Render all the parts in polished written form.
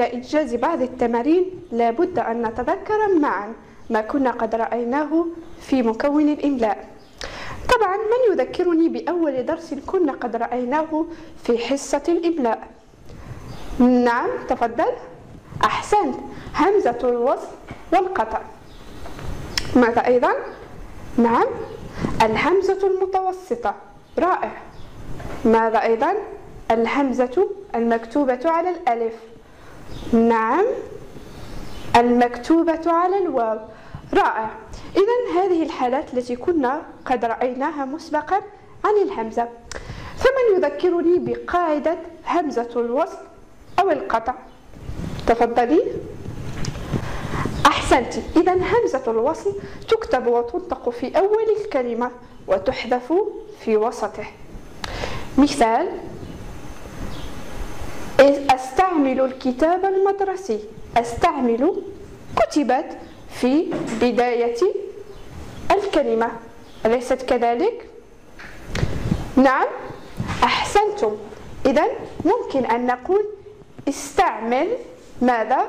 قبل إنجاز بعض التمارين لابد أن نتذكر معا ما كنا قد رأيناه في مكون الإملاء. طبعا من يذكرني بأول درس كنا قد رأيناه في حصة الإملاء؟ نعم تفضل. أحسنت، همزة الوصل والقطع. ماذا أيضا؟ نعم الهمزة المتوسطة، رائع. ماذا أيضا؟ الهمزة المكتوبة على الألف. نعم المكتوبة على الواو، رائع. إذن هذه الحالات التي كنا قد رأيناها مسبقا عن الهمزة. فمن يذكرني بقاعدة همزة الوصل أو القطع؟ تفضلي. أحسنت، إذن همزة الوصل تكتب وتنطق في أول الكلمة وتحذف في وسطه. مثال: أستعمل الكتاب المدرسي. أستعمل كتبت في بداية الكلمة، أليست كذلك؟ نعم أحسنتم. إذن ممكن أن نقول استعمل ماذا؟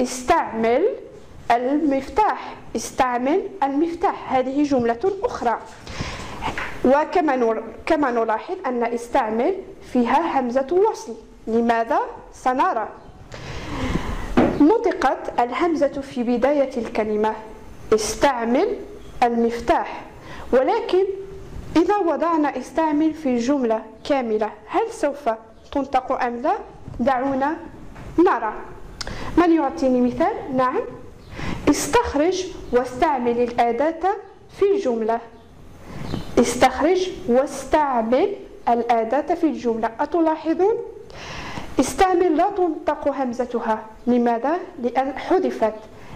استعمل المفتاح. استعمل المفتاح، هذه جملة أخرى. وكما نلاحظ أن استعمل فيها همزة وصل. لماذا؟ سنرى. نطقت الهمزة في بداية الكلمة استعمل المفتاح، ولكن إذا وضعنا استعمل في جملة كاملة هل سوف تنطق أم لا؟ دعونا نرى. من يعطيني مثال؟ نعم استخرج واستعمل الأداة في جملة. استخرج واستعمل الأداة في الجملة. أتلاحظون؟ استعمل لا تنطق همزتها. لماذا؟ لأن حذفت،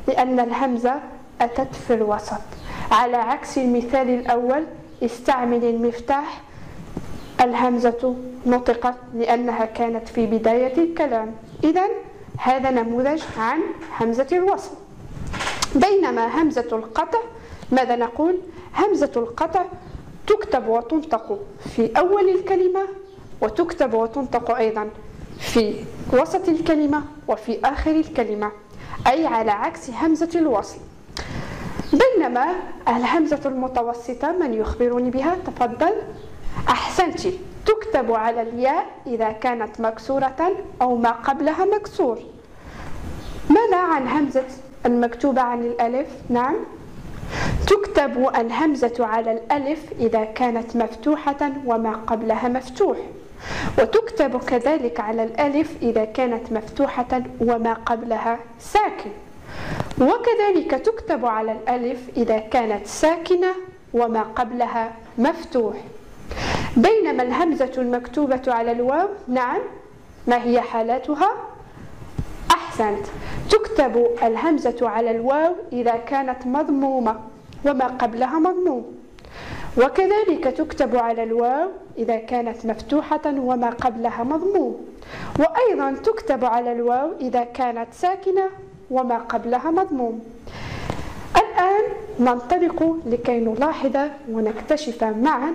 لأن الهمزة أتت في الوسط، على عكس المثال الأول استعمل المفتاح الهمزة نطقت لأنها كانت في بداية الكلام. إذن هذا نموذج عن همزة الوصل. بينما همزة القطع ماذا نقول؟ همزة القطع تكتب وتنطق في أول الكلمة، وتكتب وتنطق أيضا في وسط الكلمة وفي آخر الكلمة، أي على عكس همزة الوصل. بينما الهمزة المتوسطة من يخبرني بها؟ تفضل. أحسنت، تكتب على الياء إذا كانت مكسورة أو ما قبلها مكسور. ماذا عن همزة المكتوبة عن الألف؟ نعم تكتب الهمزة على الألف إذا كانت مفتوحة وما قبلها مفتوح، وتكتب كذلك على الألف إذا كانت مفتوحة وما قبلها ساكن، وكذلك تكتب على الألف إذا كانت ساكنة وما قبلها مفتوح. بينما الهمزة المكتوبة على الواو، نعم ما هي حالاتها؟ أحسنت، تكتب الهمزة على الواو إذا كانت مضمومة وما قبلها مضموم، وكذلك تكتب على الواو إذا كانت مفتوحة وما قبلها مضموم، وأيضا تكتب على الواو إذا كانت ساكنة وما قبلها مضموم. الآن ننطلق لكي نلاحظ ونكتشف معا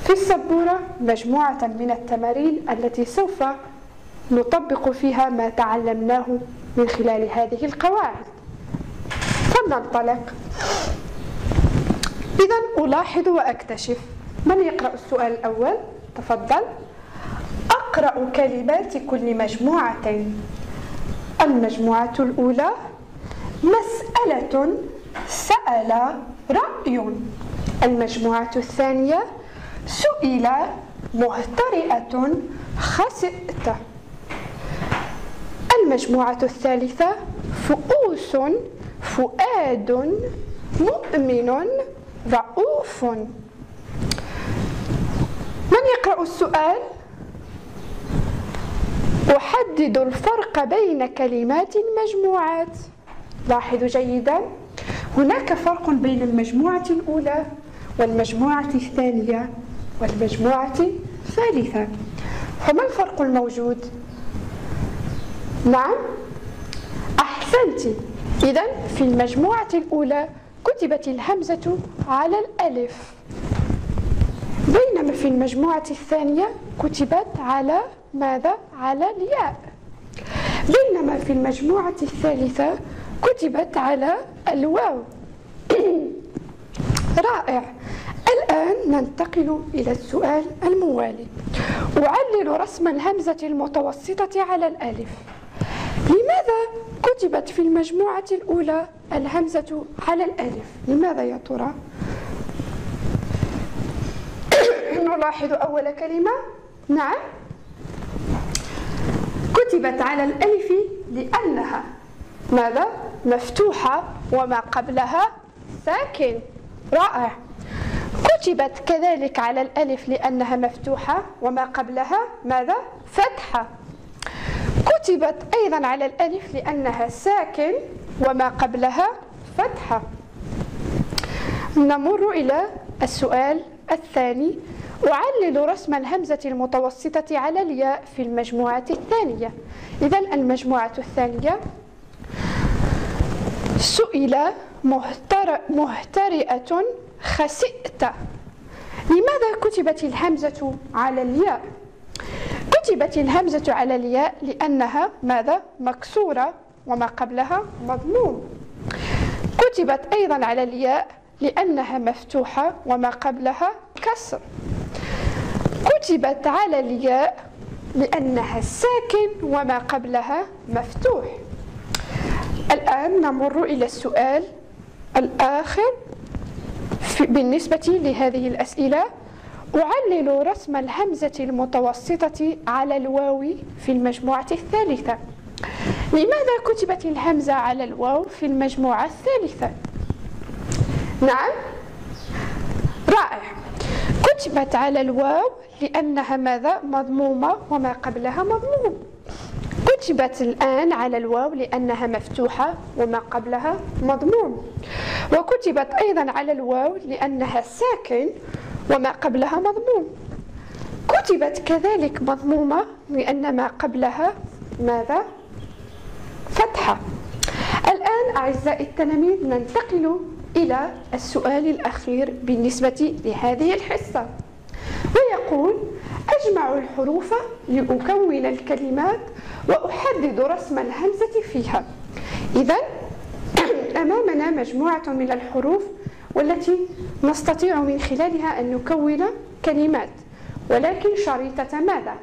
في السبورة مجموعة من التمارين التي سوف نطبق فيها ما تعلمناه من خلال هذه القواعد. فلننطلق. إذن ألاحظ وأكتشف. من يقرأ السؤال الأول؟ تفضل. أقرأ كلمات كل مجموعتين. المجموعة الأولى مسألة، سأل، رأي. المجموعة الثانية سئل، مهترئة، خسئت. المجموعة الثالثة فؤوس، فؤاد، مؤمن، رؤوف. من يقرأ السؤال؟ أحدد الفرق بين كلمات المجموعات. لاحظوا جيدا، هناك فرق بين المجموعة الأولى والمجموعة الثانية والمجموعة الثالثة. فما الفرق الموجود؟ نعم أحسنت. إذن في المجموعة الأولى كتبت الهمزة على الألف، بينما في المجموعة الثانية كتبت على ماذا؟ على الياء. بينما في المجموعة الثالثة كتبت على الواو. رائع. الآن ننتقل إلى السؤال الموالي. أعلل رسم الهمزة المتوسطة على الألف. لماذا كتبت في المجموعة الأولى الهمزة على الألف؟ لماذا يا ترى؟ نلاحظ أول كلمة. نعم، كتبت على الألف لأنها ماذا؟ مفتوحة وما قبلها ساكن. رائع. كتبت كذلك على الألف لأنها مفتوحة وما قبلها ماذا؟ فتحة. كتبت أيضا على الألف لأنها ساكن وما قبلها فتحة. نمر إلى السؤال الثاني. أعلل رسم الهمزة المتوسطة على الياء في المجموعة الثانية. إذن المجموعة الثانية سئل مهترئة خسئت. لماذا كتبت الهمزة على الياء؟ كتبت الهمزة على الياء لأنها ماذا؟ مكسورة وما قبلها مضموم. كتبت أيضا على الياء لأنها مفتوحة وما قبلها كسر. كتبت على الياء لأنها ساكن وما قبلها مفتوح. الآن نمر إلى السؤال الآخر بالنسبة لهذه الأسئلة. أعلل رسم الهمزة المتوسطة على الواو في المجموعة الثالثة. لماذا كتبت الهمزة على الواو في المجموعة الثالثة؟ نعم، رائع. كتبت على الواو لأنها ماذا؟ مضمومة وما قبلها مضموم. كتبت الآن على الواو لأنها مفتوحة وما قبلها مضموم. وكتبت أيضا على الواو لأنها ساكن وما قبلها مضموم. كتبت كذلك مضمومة لأن ما قبلها ماذا؟ فتحة. الآن أعزائي التلاميذ ننتقل إلى السؤال الأخير بالنسبة لهذه الحصة، ويقول: أجمع الحروف لأكون الكلمات وأحدد رسم الهمزة فيها. إذن أمامنا مجموعة من الحروف والتي نستطيع من خلالها أن نكون كلمات، ولكن شريطة ماذا؟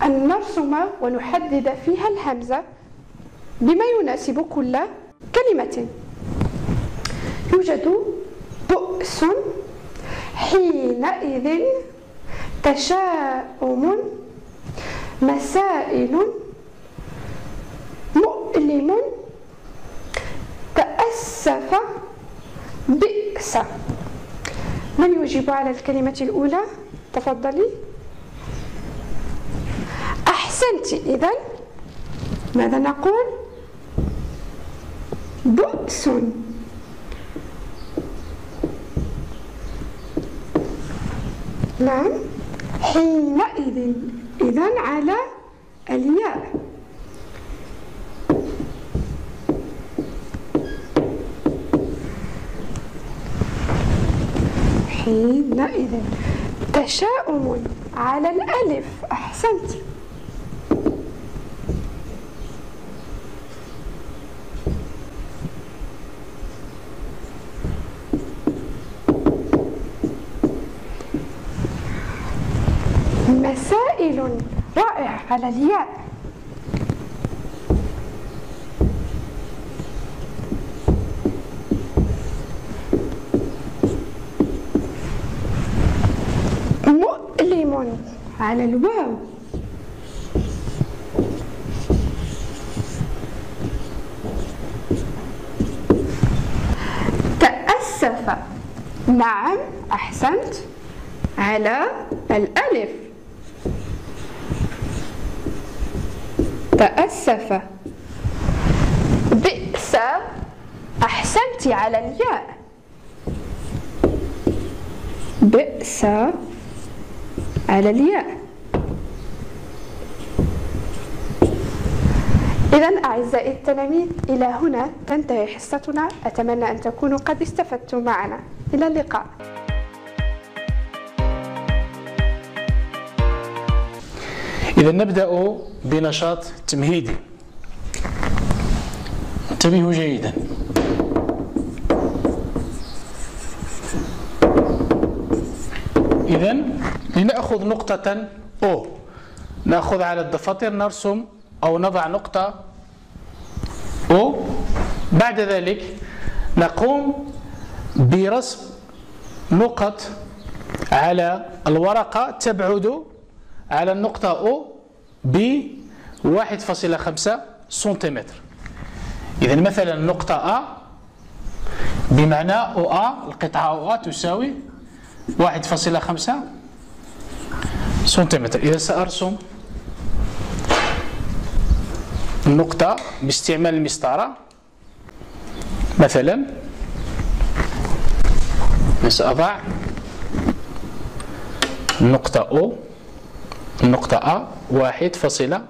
أن نرسم ونحدد فيها الهمزة بما يناسب كل كلمة. يوجد بؤس، حينئذ، تشاؤم، مسائل، مؤلم، تأسف، بئس. من يجيب على الكلمة الأولى؟ تفضلي. أحسنت. إذن ماذا نقول؟ بؤس. نعم، حينئذ. إذن على الياء. حينئذ. تشاؤم على الألف. أحسنت. مسائل. رائع، على الياء. مؤلم على الواو. تأسف. نعم، أحسنت، على الألف. تأسف. بئس. أحسنت، على الياء. بئس على الياء. إذن أعزائي التلاميذ، إلى هنا تنتهي حصتنا. أتمنى أن تكونوا قد استفدتم معنا. إلى اللقاء. إذا نبدأ بنشاط تمهيدي. انتبهوا جيدا. إذن لنأخذ نقطة O، نأخذ على الدفاتر نرسم أو نضع نقطة O. بعد ذلك نقوم برسم نقط على الورقة تبعد على النقطة O ب 1.5 سنتيمتر. إذن مثلا النقطة A بمعنى OA، القطعة OA تساوي 1.5 سنتيمتر. إذا سأرسم النقطة باستعمال المسطرة، مثلا سأضع النقطة O، النقطة A 1.5.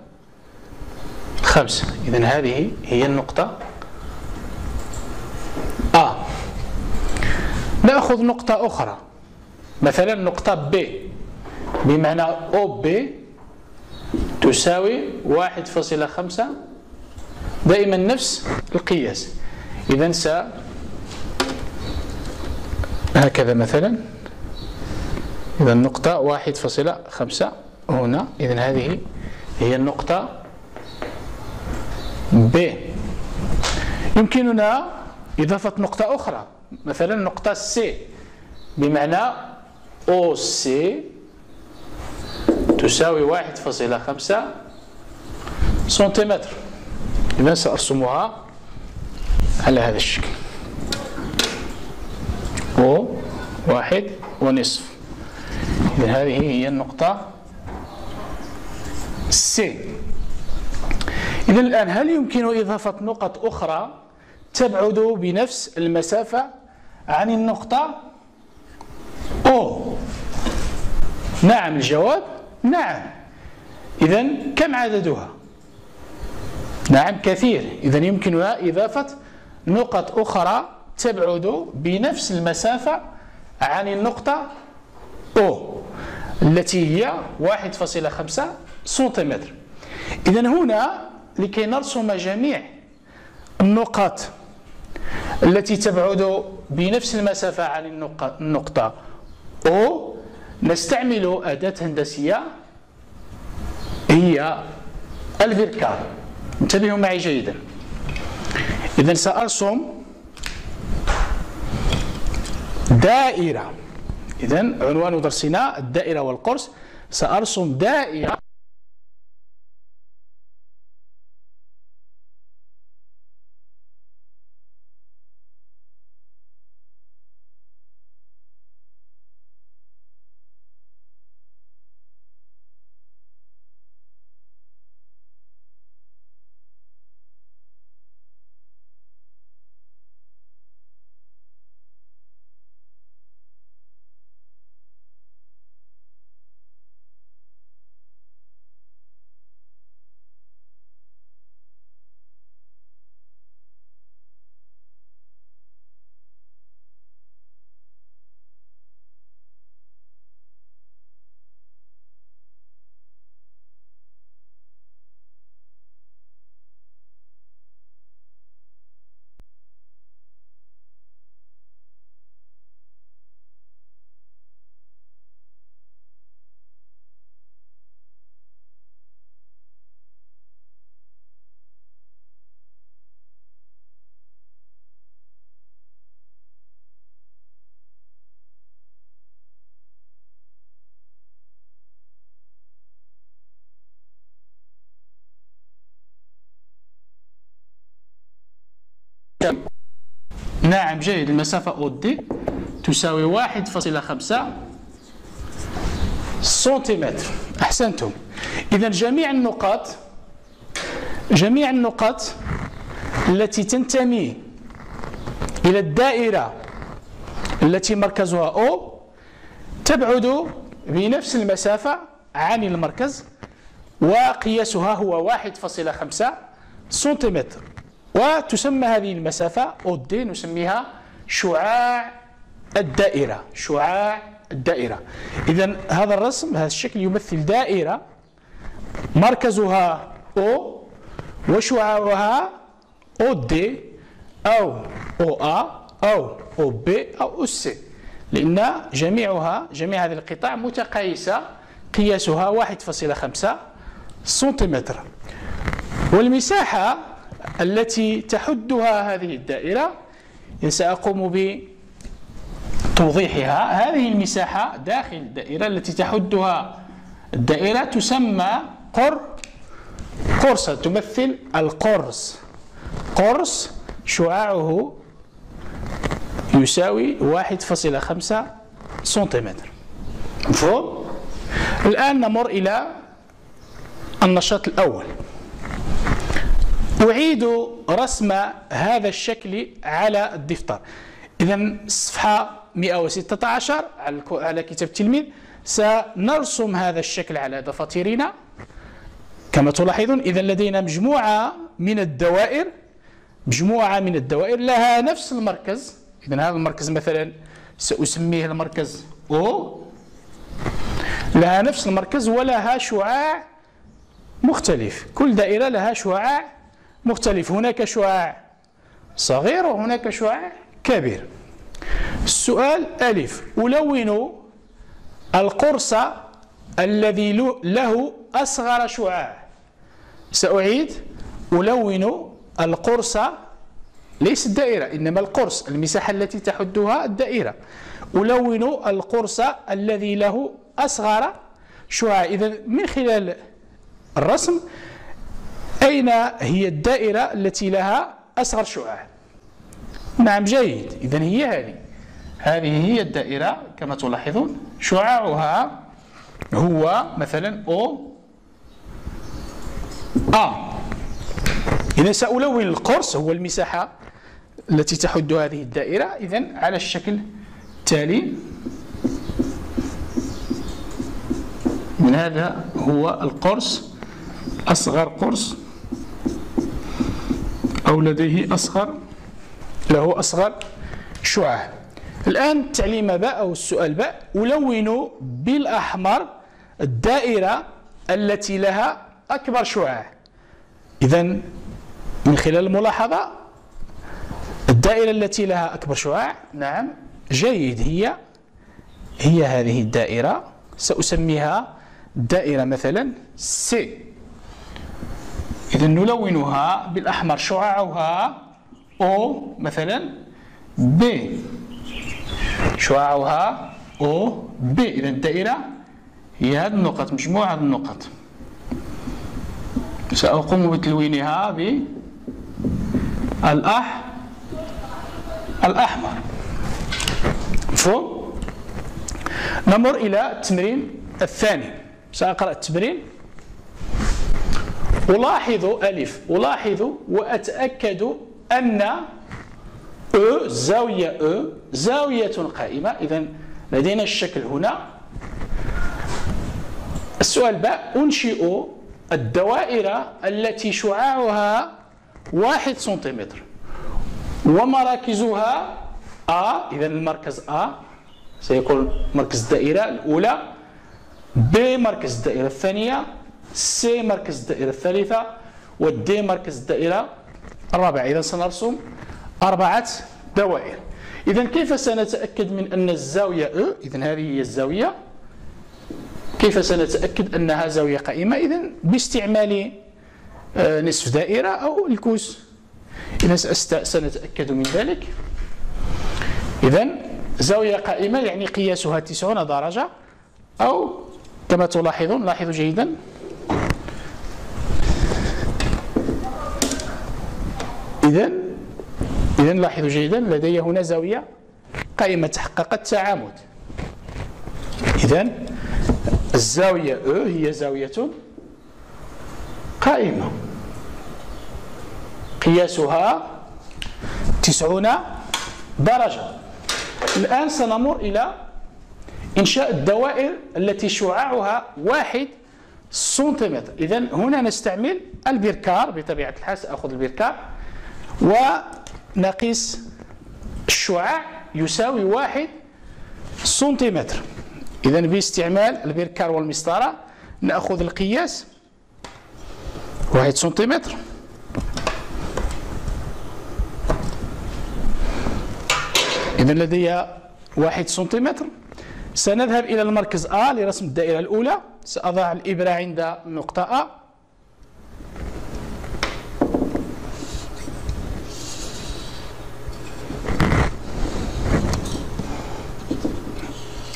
إذن هذه هي النقطة A. نأخذ نقطة أخرى، مثلا نقطة B بمعنى OB تساوي 1.5، دائما نفس القياس. إذن هكذا مثلا، إذا النقطة 1.5 هنا. إذن هذه هي النقطة B. يمكننا إضافة نقطة أخرى، مثلا نقطة C بمعنى OC تساوي 1.5 سنتيمتر. إذن سأرسمها على هذا الشكل، O 1.5. إذن هذه هي النقطة C. إذن الآن هل يمكن إضافة نقط أخرى تبعد بنفس المسافة عن النقطة O؟ نعم، الجواب نعم. إذن كم عددها؟ نعم، كثير. إذن يمكننا إضافة نقط أخرى تبعد بنفس المسافة عن النقطة O التي هي 1.5 سنتيمتر. إذن هنا لكي نرسم جميع النقاط التي تبعد بنفس المسافة عن النقطة O نستعمل أداة هندسية هي الفيركار. انتبهوا معي جيدا. إذن سأرسم دائرة. إذن عنوان درسنا الدائرة والقرص. سأرسم دائرة نعم جيد. المسافة OD تساوي 1.5 سنتيمتر. أحسنتم. إذن جميع النقاط التي تنتمي إلى الدائرة التي مركزها O تبعد بنفس المسافة عن المركز، وقياسها هو 1.5 سنتيمتر. وتسمى هذه المسافة OD نسميها شعاع الدائرة. شعاع الدائرة. إذن هذا الرسم، هذا الشكل يمثل دائرة مركزها O وشعاعها OD أو OA أو OB أو OC، لأن جميع هذه القطع متقايسة قياسها 1.5 سنتيمتر. والمساحة التي تحدها هذه الدائرة سأقوم بتوضيحها. هذه المساحة داخل الدائرة التي تحدها الدائرة تسمى قرصا، تمثل القرص. قرص شعاعه يساوي 1.5 سنتيمتر. مفهوم؟ الآن نمر إلى النشاط الأول. أعيد رسم هذا الشكل على الدفتر. إذن صفحة 116 على كتاب التلميذ سنرسم هذا الشكل على دفاترنا كما تلاحظون. إذن لدينا مجموعة من الدوائر لها نفس المركز. إذن هذا المركز مثلا سأسميه المركز O، لها نفس المركز ولها شعاع مختلف. كل دائرة لها شعاع مختلف، هناك شعاع صغير وهناك شعاع كبير. السؤال ألف: ألون القرص الذي له أصغر شعاع. سأعيد: ألون القرص، ليس الدائرة إنما القرص، المساحة التي تحدها الدائرة. ألون القرص الذي له أصغر شعاع. إذن من خلال الرسم أين هي الدائرة التي لها أصغر شعاع؟ نعم، جيد. إذن هي هذه هي الدائرة كما تلاحظون، شعاعها هو مثلا A. إذن سألون القرص هو المساحة التي تحد هذه الدائرة إذن على الشكل التالي. من هذا هو القرص، أصغر قرص أو لديه له أصغر شعاع. الآن التعليم باء أو السؤال باء: ألون بالأحمر الدائرة التي لها أكبر شعاع. إذن من خلال الملاحظة الدائرة التي لها أكبر شعاع، نعم جيد، هي هذه الدائرة. سأسميها دائرة مثلا C. إذن نلونها بالأحمر، شعاعها O مثلا B، شعاعها O B. إذن الدائرة هي هذه النقط، مجموعة هذه النقط. سأقوم بتلوينها بالأحمر. مفهوم؟ نمر إلى التمرين الثاني. سأقرأ التمرين. ألاحظ ألف: ألاحظ وأتأكد أن زاوية قائمة. إذن لدينا الشكل هنا. السؤال باء: أنشئ الدوائر التي شعاعها 1 سنتيمتر ومراكزها A. إذن المركز A سيكون مركز الدائرة الأولى، B مركز الدائرة الثانية، C مركز الدائرة الثالثة، والD مركز الدائرة الرابعة. إذن سنرسم 4 دوائر. إذن كيف سنتأكد من أن الزاوية E؟ إذن هذه هي الزاوية. كيف سنتأكد أنها زاوية قائمة؟ إذن باستعمال نصف دائرة أو الكوس. إذن سنتأكد من ذلك. إذن زاوية قائمة يعني قياسها 90 درجة، أو كما تلاحظون، لاحظوا جيدا، إذن لاحظوا جيدا لدي هنا زاوية قائمة تحققت تعامد. إذن الزاوية E هي زاوية قائمة قياسها 90 درجة. الآن سنمر إلى إنشاء الدوائر التي شعاعها 1 سنتيمتر. إذن هنا نستعمل البركار بطبيعة الحال. سأخذ البركار ونقيس الشعاع يساوي 1 سنتيمتر. إذن باستعمال البركار والمسطرة نأخذ القياس 1 سنتيمتر إذا لدي 1 سنتيمتر. سنذهب إلى المركز A لرسم الدائرة الأولى. سأضع الإبرة عند النقطة A.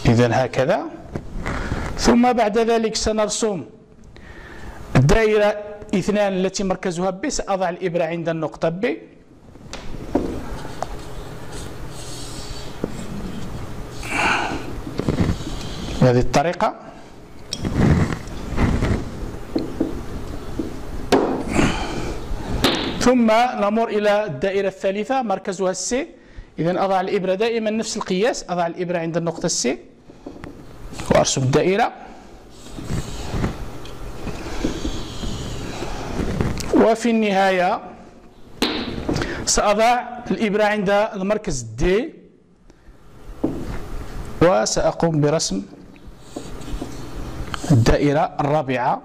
إذا هكذا. ثم بعد ذلك سنرسم الدائرة 2 التي مركزها B. سأضع الإبرة عند النقطة B. بهذه الطريقة. ثم نمر إلى الدائرة الثالثة مركزها C. إذا أضع الإبرة دائما نفس القياس، أضع الإبرة عند النقطة C وأرسم الدائرة. وفي النهاية سأضع الإبرة عند المركز D وسأقوم برسم الدائرة الرابعة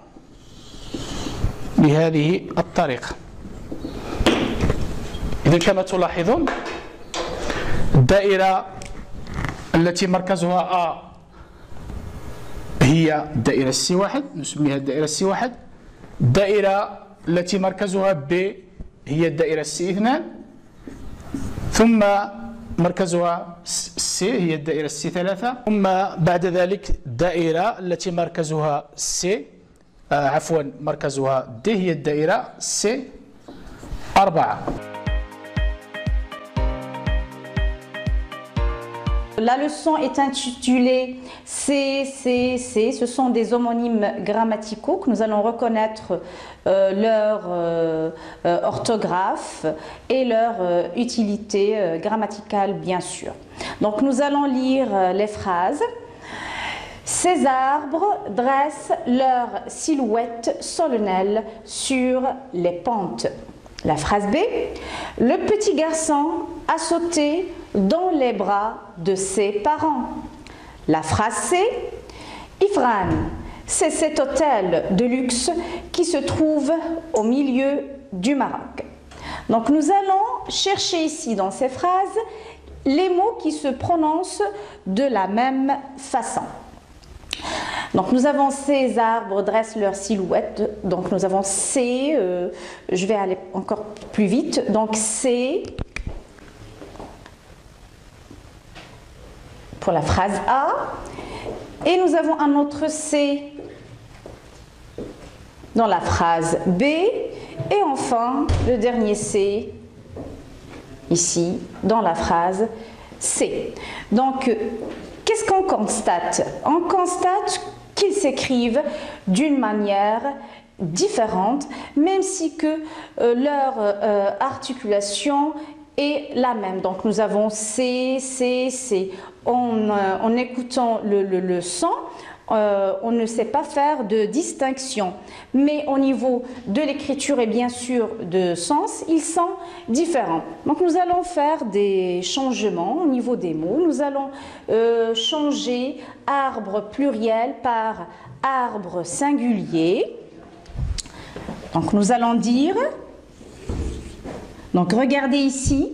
بهذه الطريقة. إذا كما تلاحظون الدائرة التي مركزها A هي الدائرة C1، نسميها الدائرة C1. الدائرة التي مركزها B هي الدائرة C2، ثم مركزها C هي الدائرة C3، ثم بعد ذلك الدائرة التي مركزها مركزها D هي الدائرة C4. La leçon est intitulée C, C, C. Ce sont des homonymes grammaticaux que nous allons reconnaître leur orthographe et leur utilité grammaticale, bien sûr. Donc nous allons lire les phrases. Ces arbres dressent leur silhouette solennelle sur les pentes. La phrase B. Le petit garçon a sauté dans les bras de ses parents. La phrase C. Ifran, c'est cet hôtel de luxe qui se trouve au milieu du Maroc. Donc nous allons chercher ici dans ces phrases les mots qui se prononcent de la même façon. Donc nous avons ces arbres dressent leur silhouette. Donc nous avons C, je vais aller encore plus vite. Donc C pour la phrase A. Et nous avons un autre C dans la phrase B. Et enfin le dernier C ici dans la phrase C. Donc qu'est-ce qu'on constate? On constate qu'ils s'écrivent d'une manière différente, même si que leur articulation est la même. Donc nous avons C, C, C. En écoutant le son, on ne sait pas faire de distinction. Mais au niveau de l'écriture et bien sûr de sens, ils sont différents. Donc nous allons faire des changements au niveau des mots. Nous allons changer arbre pluriel par arbre singulier. Donc nous allons dire, donc regardez ici,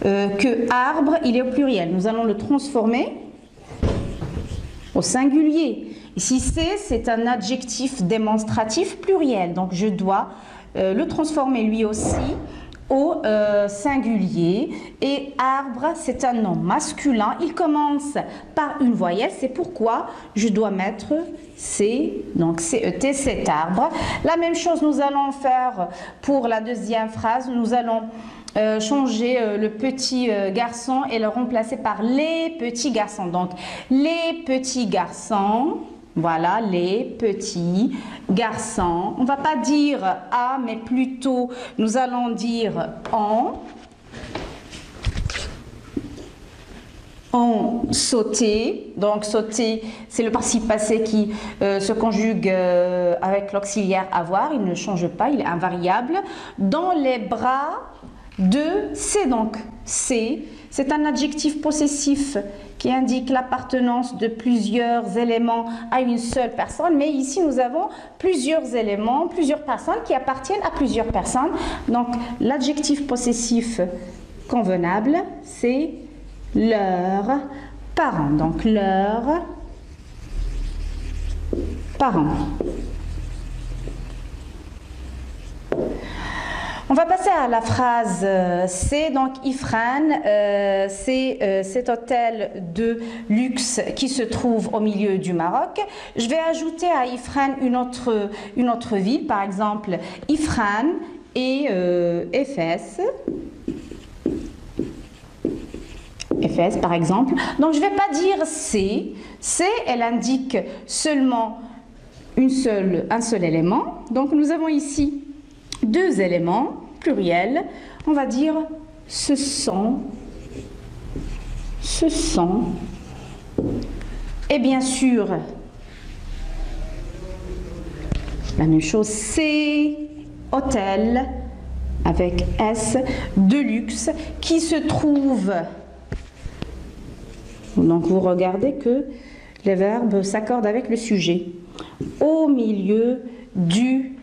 que arbre, il est au pluriel. Nous allons le transformer au singulier. Ici, c'est un adjectif démonstratif pluriel. Donc, je dois le transformer lui aussi au singulier. Et arbre, c'est un nom masculin. Il commence par une voyelle. C'est pourquoi je dois mettre C, donc C-E-T, cet arbre. La même chose, nous allons faire pour la deuxième phrase. Nous allons changer le petit garçon et le remplacer par les petits garçons. Donc, les petits garçons, voilà, les petits garçons. On ne va pas dire à, mais plutôt nous allons dire ont sauté. Donc sauter, c'est le participe passé qui se conjugue avec l'auxiliaire avoir. Il ne change pas, il est invariable. Dans les bras de C. Donc C, c'est un adjectif possessif qui indique l'appartenance de plusieurs éléments à une seule personne. Mais ici, nous avons plusieurs éléments, plusieurs personnes qui appartiennent à plusieurs personnes. Donc l'adjectif possessif convenable, c'est leurs parents. Donc leurs parents. On va passer à la phrase C. Donc Ifrane, c'est cet hôtel de luxe qui se trouve au milieu du Maroc. Je vais ajouter à Ifrane une autre ville, par exemple Ifrane et Éphèse. Éphèse par exemple. Donc je ne vais pas dire C. C, elle indique seulement un seul élément. Donc nous avons ici deux éléments pluriels. On va dire ce sont. Et bien sûr, la même chose, c'est hôtel avec S de luxe qui se trouve. Donc vous regardez que les verbes s'accordent avec le sujet. Au milieu du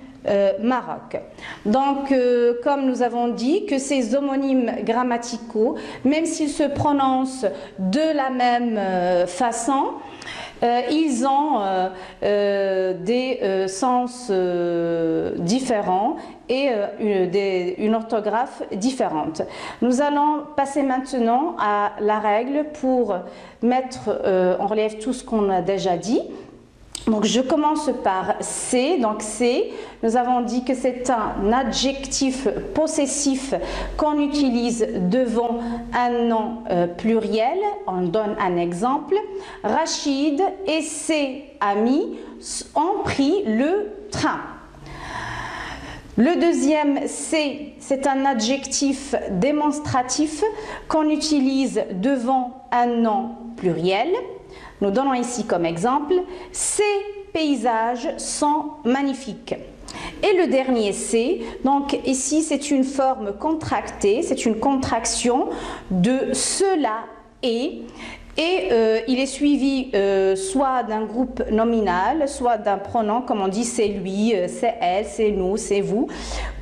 Maroc. Donc, comme nous avons dit, que ces homonymes grammaticaux, même s'ils se prononcent de la même façon, ils ont des sens différents et une orthographe différente. Nous allons passer maintenant à la règle pour mettre en relief tout ce qu'on a déjà dit. Donc je commence par C. Donc C, nous avons dit que c'est un adjectif possessif qu'on utilise devant un nom pluriel. On donne un exemple. Rachid et ses amis ont pris le train. Le deuxième C, c'est un adjectif démonstratif qu'on utilise devant un nom pluriel. Nous donnons ici comme exemple, ces paysages sont magnifiques. Et le dernier C, donc ici c'est une forme contractée, c'est une contraction de cela est. Et il est suivi soit d'un groupe nominal, soit d'un pronom, comme on dit c'est lui, c'est elle, c'est nous, c'est vous,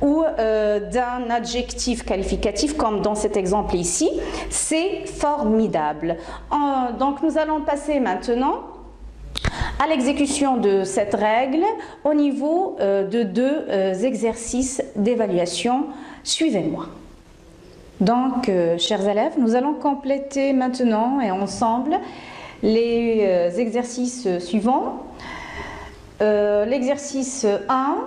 ou d'un adjectif qualificatif, comme dans cet exemple ici, c'est formidable. Donc nous allons passer maintenant à l'exécution de cette règle au niveau de deux exercices d'évaluation. Suivez-moi. Donc, chers élèves, nous allons compléter maintenant et ensemble les exercices suivants. L'exercice 1,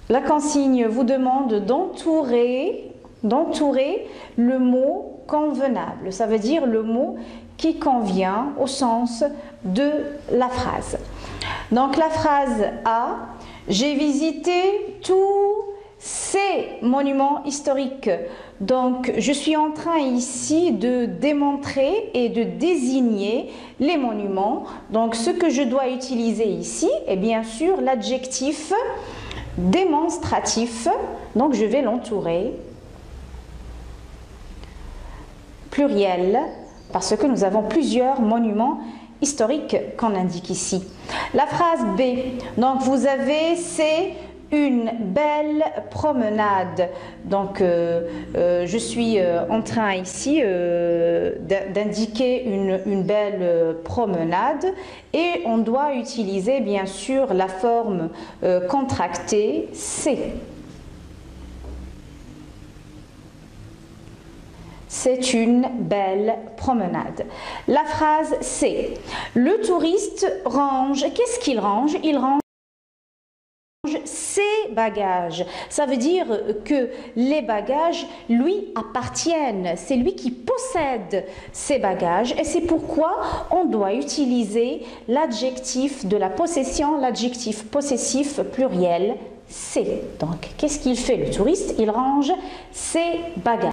la consigne vous demande d'entourer le mot convenable. Ça veut dire le mot qui convient au sens de la phrase. Donc, la phrase A, j'ai visité tous ces monuments historiques. Donc, je suis en train ici de démontrer et de désigner les monuments. Donc, ce que je dois utiliser ici est bien sûr l'adjectif démonstratif. Donc, je vais l'entourer. Pluriel, parce que nous avons plusieurs monuments historiques qu'on indique ici. La phrase B. Donc, vous avez ces une belle promenade. Donc, je suis en train ici d'indiquer une belle promenade et on doit utiliser bien sûr la forme contractée C. C'est une belle promenade. La phrase C. Le touriste range. Qu'est-ce qu'il range? Il range ses bagages. Ça veut dire que les bagages lui appartiennent. C'est lui qui possède ces bagages et c'est pourquoi on doit utiliser l'adjectif de la possession, l'adjectif possessif pluriel c'est. Donc, qu'est-ce qu'il fait le touriste? Il range ses bagages.